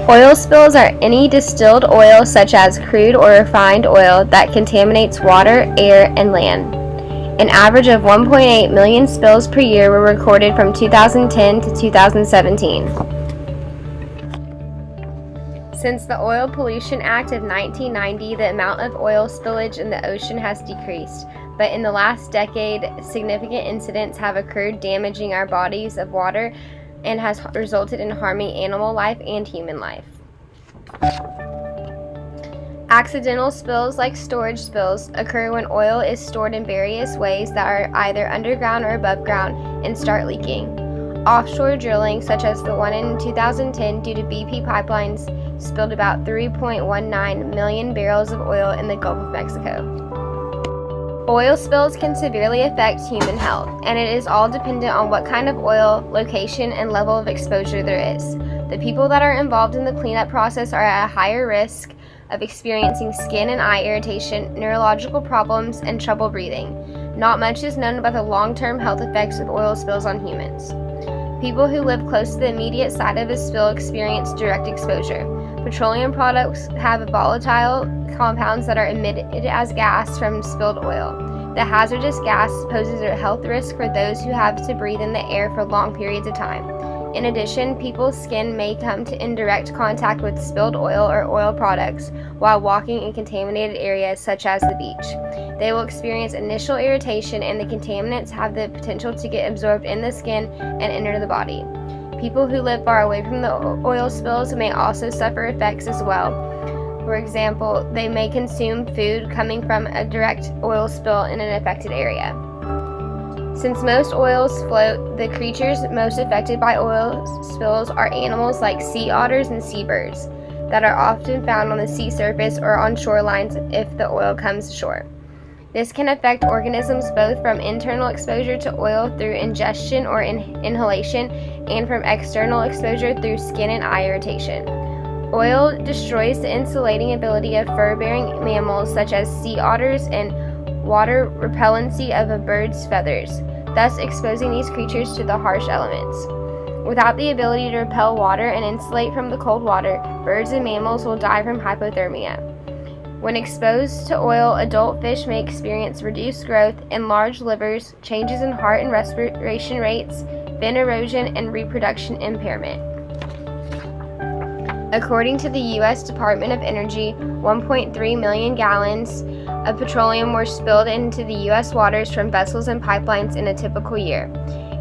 Oil spills are any distilled oil, such as crude or refined oil, that contaminates water, air, and land. An average of 1.8 million spills per year were recorded from 2010 to 2017. Since the Oil Pollution Act of 1990, the amount of oil spillage in the ocean has decreased, but in the last decade, significant incidents have occurred damaging our bodies of water and has resulted in harming animal life and human life. Accidental spills, like storage spills, occur when oil is stored in various ways that are either underground or above ground and start leaking. Offshore drilling, such as the one in 2010 due to BP pipelines, spilled about 3.19 million barrels of oil in the Gulf of Mexico. Oil spills can severely affect human health, and it is all dependent on what kind of oil, location, and level of exposure there is. The people that are involved in the cleanup process are at a higher risk of experiencing skin and eye irritation, neurological problems, and trouble breathing. Not much is known about the long-term health effects of oil spills on humans. People who live close to the immediate site of a spill experience direct exposure. Petroleum products have volatile compounds that are emitted as gas from spilled oil. The hazardous gas poses a health risk for those who have to breathe in the air for long periods of time. In addition, people's skin may come in direct contact with spilled oil or oil products while walking in contaminated areas such as the beach. They will experience initial irritation, and the contaminants have the potential to get absorbed in the skin and enter the body. People who live far away from the oil spills may also suffer effects as well. For example, they may consume food coming from a direct oil spill in an affected area. Since most oils float, the creatures most affected by oil spills are animals like sea otters and seabirds that are often found on the sea surface or on shorelines if the oil comes ashore. This can affect organisms both from internal exposure to oil through ingestion or inhalation and from external exposure through skin and eye irritation. Oil destroys the insulating ability of fur-bearing mammals such as sea otters and water repellency of a bird's feathers, thus exposing these creatures to the harsh elements. Without the ability to repel water and insulate from the cold water, birds and mammals will die from hypothermia. When exposed to oil, adult fish may experience reduced growth, enlarged livers, changes in heart and respiration rates, fin erosion, and reproduction impairment. According to the U.S. Department of Energy, 1.3 million gallons of petroleum were spilled into the U.S. waters from vessels and pipelines in a typical year.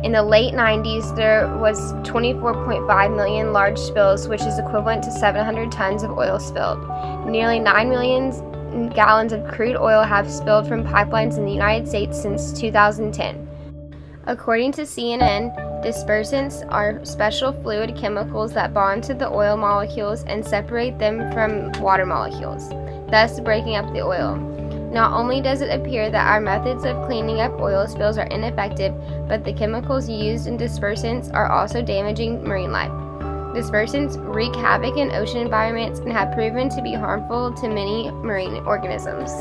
In the late 90s, there was 24.5 million large spills, which is equivalent to 700 tons of oil spilled. Nearly 9 million gallons of crude oil have spilled from pipelines in the United States since 2010. According to CNN, dispersants are special fluid chemicals that bond to the oil molecules and separate them from water molecules, thus breaking up the oil. Not only does it appear that our methods of cleaning up oil spills are ineffective, but the chemicals used in dispersants are also damaging marine life. Dispersants wreak havoc in ocean environments and have proven to be harmful to many marine organisms.